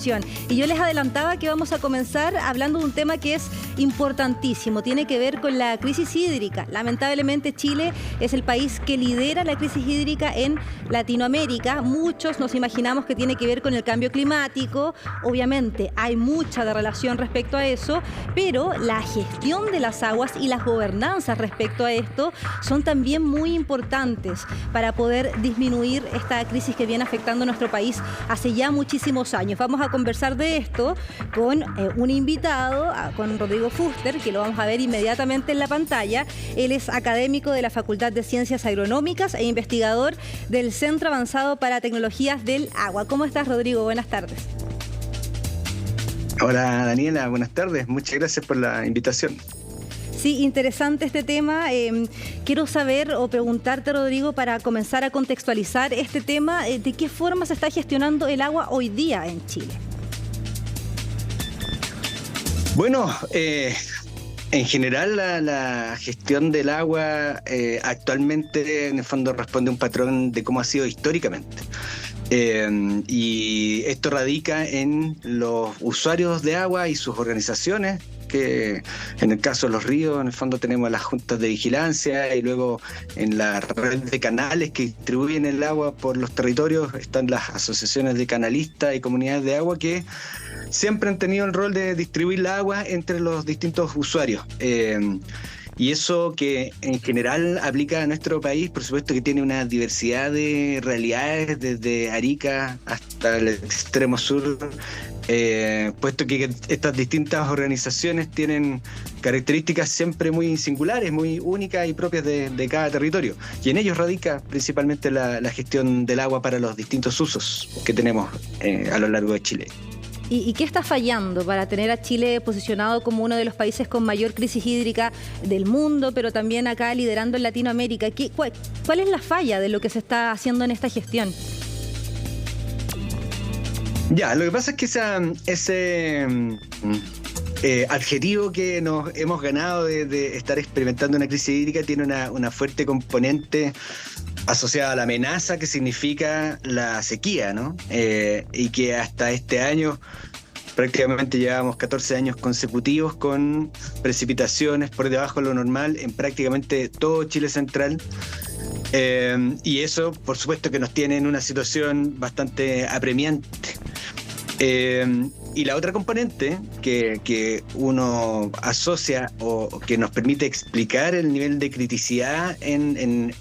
Y yo les adelantaba que vamos a comenzar hablando de un tema que es importantísimo, tiene que ver con la crisis hídrica. Lamentablemente Chile es el país que lidera la crisis hídrica en Latinoamérica. Muchos nos imaginamos que tiene que ver con el cambio climático, obviamente hay mucha de relación respecto a eso, pero la gestión de las aguas y las gobernanzas respecto a esto son también muy importantes para poder disminuir esta crisis que viene afectando a nuestro país hace ya muchísimos años. Vamos a conversar de esto con un invitado, con Rodrigo Fuster, que lo vamos a ver inmediatamente en la pantalla. Él es académico de la Facultad de Ciencias Agronómicas e investigador del Centro Avanzado para Tecnologías del Agua. ¿Cómo estás, Rodrigo? Buenas tardes. Hola, Daniela. Buenas tardes. Muchas gracias por la invitación. Sí, interesante este tema. Quiero saber o preguntarte, Rodrigo, para comenzar a contextualizar este tema, ¿de qué forma se está gestionando el agua hoy día en Chile? Bueno, en general la gestión del agua actualmente en el fondo responde a un patrón de cómo ha sido históricamente. Y esto radica en los usuarios de agua y sus organizaciones, que en el caso de los ríos, en el fondo tenemos las juntas de vigilancia, y luego en la red de canales que distribuyen el agua por los territorios están las asociaciones de canalistas y comunidades de agua que siempre han tenido el rol de distribuir la agua entre los distintos usuarios. Y eso que en general aplica a nuestro país, por supuesto que tiene una diversidad de realidades desde Arica hasta el extremo sur, puesto que estas distintas organizaciones tienen características siempre muy singulares, muy únicas y propias de cada territorio. Y en ellos radica principalmente la gestión del agua para los distintos usos que tenemos a lo largo de Chile. ¿Y qué está fallando para tener a Chile posicionado como uno de los países con mayor crisis hídrica del mundo, pero también acá liderando en Latinoamérica? ¿Cuál es la falla de lo que se está haciendo en esta gestión? Ya, lo que pasa es que ese adjetivo que nos hemos ganado de estar experimentando una crisis hídrica tiene una fuerte componente asociada a la amenaza que significa la sequía, ¿no? Y que hasta este año prácticamente llevamos 14 años consecutivos con precipitaciones por debajo de lo normal en prácticamente todo Chile central. Y eso, por supuesto, que nos tiene en una situación bastante apremiante. Y la otra componente que uno asocia o que nos permite explicar el nivel de criticidad en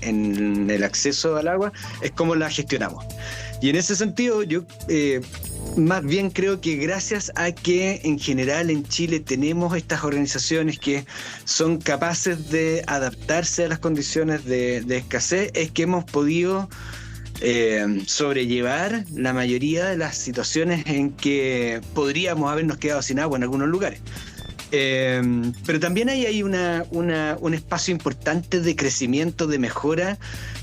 el acceso al agua es cómo la gestionamos. Y en ese sentido yo más bien creo que gracias a que en general en Chile tenemos estas organizaciones que son capaces de adaptarse a las condiciones de escasez, es que hemos podido sobrellevar la mayoría de las situaciones en que podríamos habernos quedado sin agua en algunos lugares. Pero también hay un espacio importante de crecimiento, de mejora,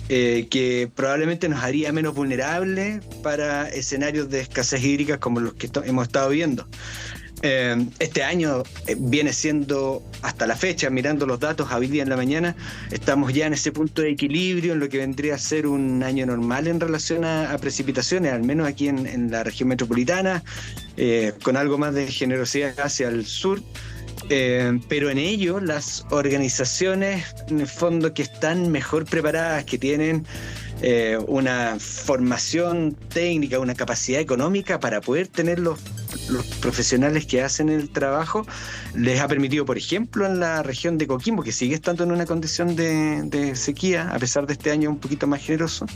que probablemente nos haría menos vulnerables para escenarios de escasez hídrica como los que hemos estado viendo. Este año viene siendo, hasta la fecha, mirando los datos a hoy día en la mañana, estamos ya en ese punto de equilibrio en lo que vendría a ser un año normal en relación a precipitaciones, al menos aquí en la región metropolitana, con algo más de generosidad hacia el sur. Pero en ello las organizaciones en el fondo que están mejor preparadas, que tienen una formación técnica, una capacidad económica para poder tener los profesionales que hacen el trabajo, les ha permitido, por ejemplo, en la región de Coquimbo, que sigue estando en una condición de sequía, a pesar de este año un poquito más generoso,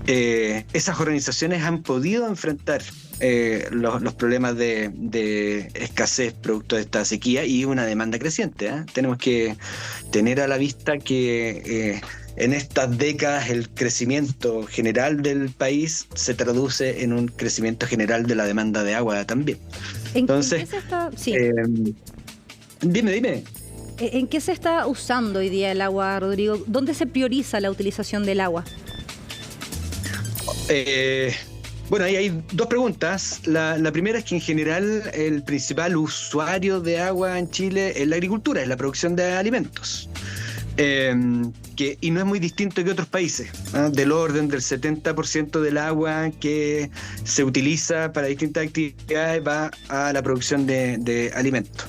esas organizaciones han podido enfrentar los problemas de escasez producto de esta sequía y una demanda creciente. Tenemos que tener a la vista que en estas décadas el crecimiento general del país se traduce en un crecimiento general de la demanda de agua también. Entonces, ¿en qué se está? Sí. Dime. ¿En qué se está usando hoy día el agua, Rodrigo? ¿Dónde se prioriza la utilización del agua? Bueno, ahí hay dos preguntas. La primera es que en general el principal usuario de agua en Chile es la agricultura, es la producción de alimentos. y no es muy distinto que otros países, ¿no? Del orden del 70% del agua que se utiliza para distintas actividades va a la producción de alimentos.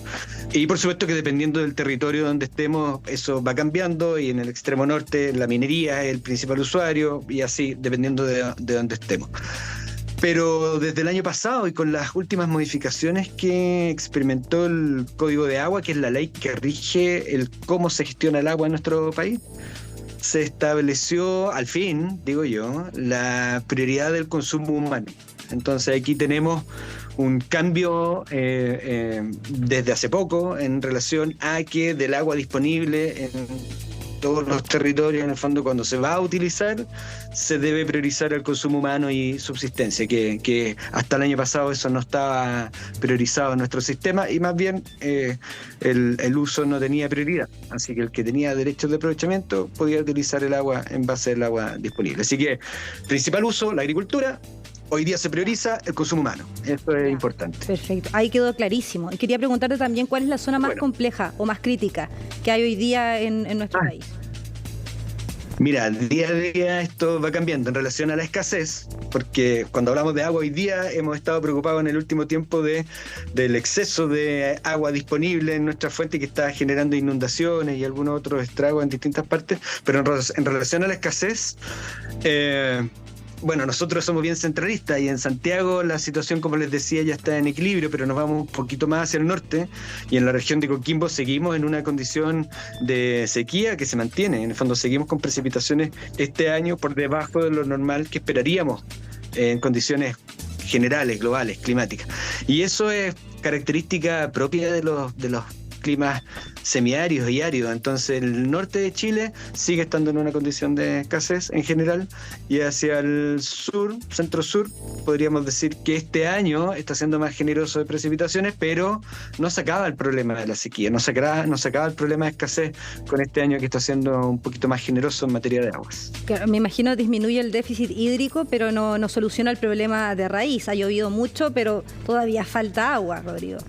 Y por supuesto que dependiendo del territorio donde estemos, eso va cambiando, y en el extremo norte la minería es el principal usuario, y así dependiendo de donde estemos. Pero desde el año pasado, y con las últimas modificaciones que experimentó el Código de Agua, que es la ley que rige el cómo se gestiona el agua en nuestro país, se estableció, al fin, digo yo, la prioridad del consumo humano. Entonces aquí tenemos un cambio desde hace poco en relación a que del agua disponible en todos los territorios, en el fondo, cuando se va a utilizar, se debe priorizar el consumo humano y subsistencia, que hasta el año pasado eso no estaba priorizado en nuestro sistema, y más bien el uso no tenía prioridad. Así que el que tenía derechos de aprovechamiento podía utilizar el agua en base al agua disponible. Así que principal uso, la agricultura. Hoy día se prioriza el consumo humano. Esto es importante. Perfecto. Ahí quedó clarísimo. Y quería preguntarte también cuál es la zona más compleja o más crítica que hay hoy día en nuestro país. Mira, día a día esto va cambiando en relación a la escasez, porque cuando hablamos de agua hoy día hemos estado preocupados en el último tiempo del exceso de agua disponible en nuestra fuente, que está generando inundaciones y algunos otros estragos en distintas partes, pero en relación a la escasez, bueno, nosotros somos bien centralistas, y en Santiago la situación, como les decía, ya está en equilibrio, pero nos vamos un poquito más hacia el norte, y en la región de Coquimbo seguimos en una condición de sequía que se mantiene. En el fondo seguimos con precipitaciones este año por debajo de lo normal que esperaríamos en condiciones generales, globales, climáticas. Y eso es característica propia de los climas semiáridos y áridos. Entonces el norte de Chile sigue estando en una condición de escasez en general, y hacia el sur, centro-sur, podríamos decir que este año está siendo más generoso de precipitaciones, pero no se acaba el problema de la sequía, no se acaba el problema de escasez con este año que está siendo un poquito más generoso en materia de aguas. Claro, me imagino disminuye el déficit hídrico, pero no soluciona el problema de raíz. Ha llovido mucho, pero todavía falta agua, Rodrigo.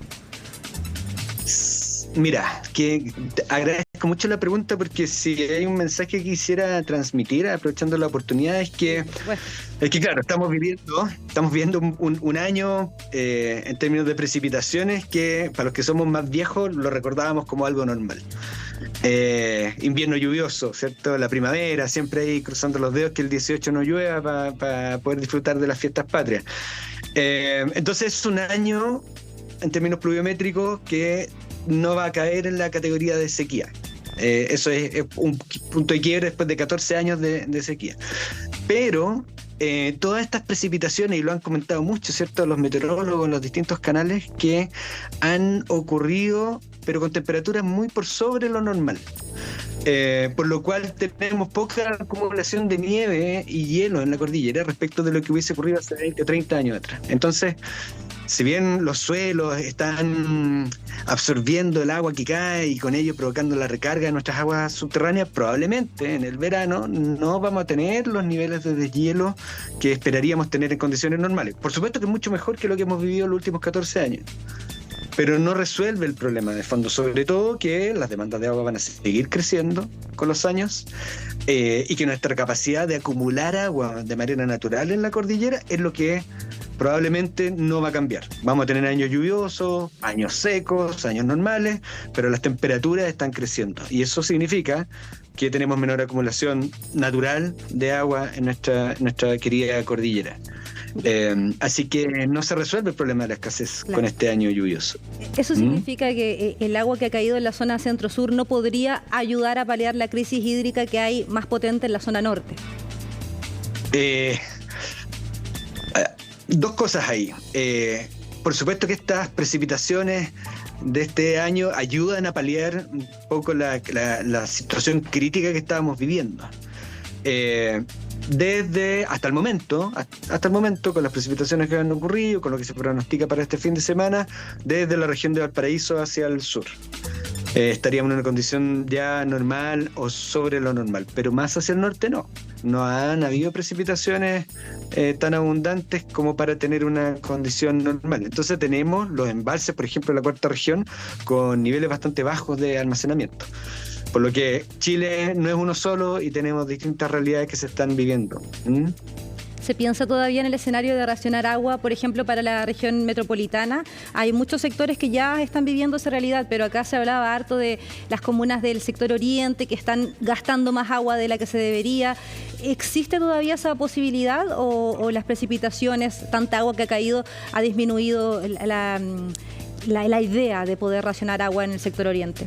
Mira, que agradezco mucho la pregunta, porque si hay un mensaje que quisiera transmitir, aprovechando la oportunidad, es que claro, estamos viendo un año en términos de precipitaciones que para los que somos más viejos lo recordábamos como algo normal. Invierno lluvioso, ¿cierto? La primavera, siempre ahí cruzando los dedos que el 18 no llueva para poder disfrutar de las fiestas patrias. Entonces es un año en términos pluviométricos que no va a caer en la categoría de sequía. Eso es un punto de quiebre después de 14 años de sequía. Pero todas estas precipitaciones, y lo han comentado mucho, ¿cierto?, los meteorólogos en los distintos canales, que han ocurrido, pero con temperaturas muy por sobre lo normal. Por lo cual tenemos poca acumulación de nieve y hielo en la cordillera respecto de lo que hubiese ocurrido hace 20 o 30 años atrás. Entonces, si bien los suelos están absorbiendo el agua que cae y con ello provocando la recarga de nuestras aguas subterráneas, probablemente en el verano no vamos a tener los niveles de deshielo que esperaríamos tener en condiciones normales. Por supuesto que es mucho mejor que lo que hemos vivido en los últimos 14 años, pero no resuelve el problema de fondo, sobre todo que las demandas de agua van a seguir creciendo con los años, y que nuestra capacidad de acumular agua de manera natural en la cordillera es lo que probablemente no va a cambiar. Vamos a tener años lluviosos, años secos, años normales, pero las temperaturas están creciendo, y eso significa que tenemos menor acumulación natural de agua en nuestra querida cordillera. Así que no se resuelve el problema de la escasez con este año lluvioso. ¿Eso significa que el agua que ha caído en la zona centro-sur no podría ayudar a paliar la crisis hídrica que hay más potente en la zona norte? Dos cosas ahí. Por supuesto que estas precipitaciones de este año ayudan a paliar un poco la situación crítica que estábamos viviendo. Hasta el momento, con las precipitaciones que han ocurrido, con lo que se pronostica para este fin de semana, desde la región de Valparaíso hacia el sur, estaríamos en una condición ya normal o sobre lo normal, pero más hacia el norte no. no han habido precipitaciones tan abundantes como para tener una condición normal. Entonces tenemos los embalses, por ejemplo, en la cuarta región, con niveles bastante bajos de almacenamiento. Por lo que Chile no es uno solo y tenemos distintas realidades que se están viviendo. ¿Se piensa todavía en el escenario de racionar agua, por ejemplo, para la región metropolitana? Hay muchos sectores que ya están viviendo esa realidad, pero acá se hablaba harto de las comunas del sector oriente que están gastando más agua de la que se debería. ¿Existe todavía esa posibilidad o las precipitaciones, tanta agua que ha caído, ha disminuido la idea de poder racionar agua en el sector oriente?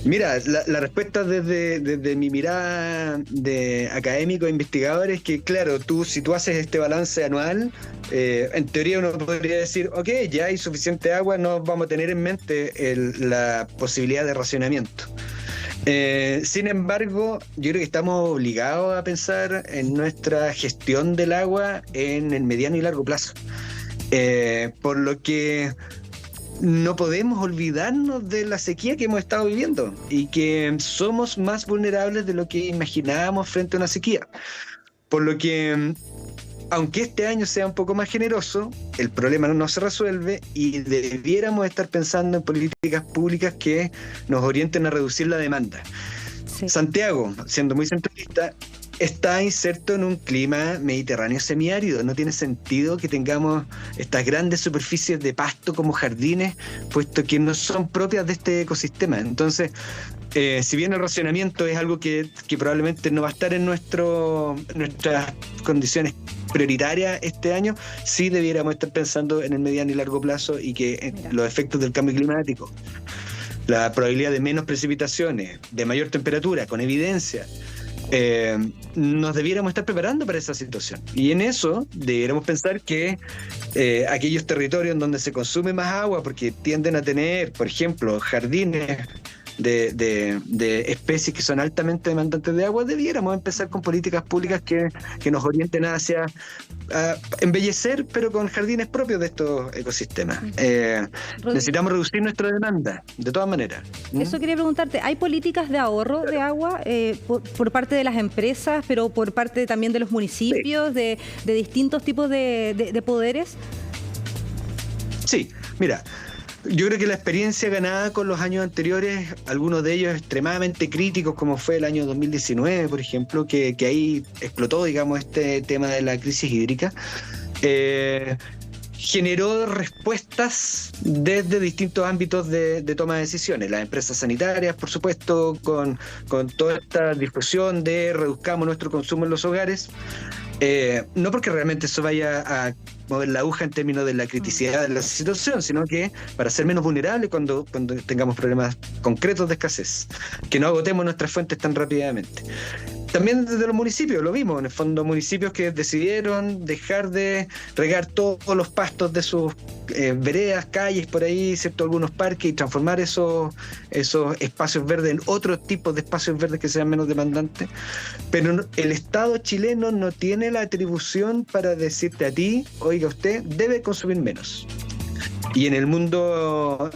Mira, la respuesta desde mi mirada de académico e investigador es que, claro, si tú haces este balance anual, en teoría uno podría decir, ok, ya hay suficiente agua, no vamos a tener en mente la posibilidad de racionamiento. Sin embargo, yo creo que estamos obligados a pensar en nuestra gestión del agua en el mediano y largo plazo. Por lo que no podemos olvidarnos de la sequía que hemos estado viviendo y que somos más vulnerables de lo que imaginábamos frente a una sequía. Por lo que, aunque este año sea un poco más generoso, el problema no se resuelve y debiéramos estar pensando en políticas públicas que nos orienten a reducir la demanda. Sí. Santiago, siendo muy centralista, está inserto en un clima mediterráneo semiárido. No tiene sentido que tengamos estas grandes superficies de pasto como jardines, puesto que no son propias de este ecosistema. Entonces, si bien el racionamiento es algo que probablemente no va a estar en nuestras condiciones prioritarias este año, sí debiéramos estar pensando en el mediano y largo plazo y que los efectos del cambio climático, la probabilidad de menos precipitaciones, de mayor temperatura, con evidencia, nos debiéramos estar preparando para esa situación. Y en eso debiéramos pensar que aquellos territorios en donde se consume más agua, porque tienden a tener, por ejemplo, jardines de especies que son altamente demandantes de agua, debiéramos empezar con políticas públicas que nos orienten hacia embellecer, pero con jardines propios de estos ecosistemas. Necesitamos reducir nuestra demanda, de todas maneras. Eso quería preguntarte, ¿hay políticas de ahorro de agua por parte de las empresas, pero por parte también de los municipios, sí, de distintos tipos de poderes? Sí, mira, yo creo que la experiencia ganada con los años anteriores, algunos de ellos extremadamente críticos, como fue el año 2019, por ejemplo, que ahí explotó, digamos, este tema de la crisis hídrica, generó respuestas desde distintos ámbitos de toma de decisiones. Las empresas sanitarias, por supuesto, con toda esta discusión de reduzcamos nuestro consumo en los hogares. No porque realmente eso vaya a mover la aguja en términos de la criticidad de la situación, sino que para ser menos vulnerables cuando tengamos problemas concretos de escasez, que no agotemos nuestras fuentes tan rápidamente. También desde los municipios, lo vimos, en el fondo municipios que decidieron dejar de regar todos los pastos de sus veredas, calles, por ahí, ¿cierto? Algunos parques, y transformar esos espacios verdes en otros tipos de espacios verdes que sean menos demandantes. Pero el Estado chileno no tiene la atribución para decirte a ti, oiga, usted debe consumir menos. Y en el mundo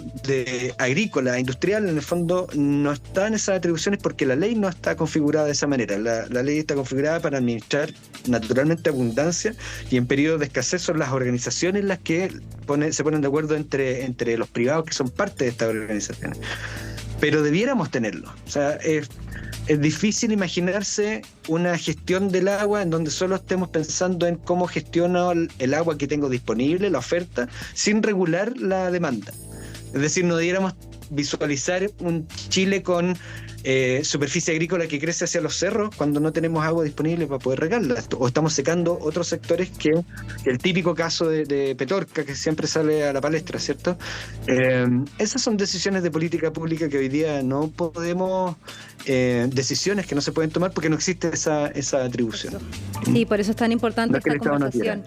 agrícola, industrial, en el fondo no están esas atribuciones porque la ley no está configurada de esa manera. La ley está configurada para administrar naturalmente abundancia, y en periodos de escasez son las organizaciones las que se ponen de acuerdo entre los privados que son parte de estas organizaciones. Pero debiéramos tenerlo. O sea, es difícil imaginarse una gestión del agua en donde solo estemos pensando en cómo gestiono el agua que tengo disponible, la oferta, sin regular la demanda. Es decir, no debiéramos visualizar un Chile con superficie agrícola que crece hacia los cerros cuando no tenemos agua disponible para poder regarla, o estamos secando otros sectores que el típico caso de Petorca, que siempre sale a la palestra, ¿cierto? Esas son decisiones de política pública que hoy día no podemos, decisiones que no se pueden tomar porque no existe esa atribución. Sí, por eso es tan importante esta conversación.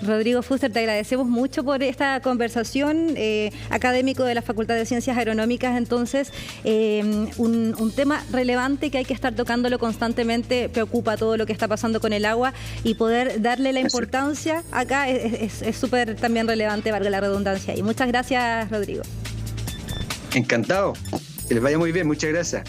Rodrigo Fuster, te agradecemos mucho por esta conversación, académico de la Facultad de Ciencias Agronómicas. Entonces, un tema relevante que hay que estar tocándolo constantemente, preocupa todo lo que está pasando con el agua, y poder darle la importancia acá es súper también relevante, valga la redundancia. Y muchas gracias, Rodrigo. Encantado, que les vaya muy bien, muchas gracias.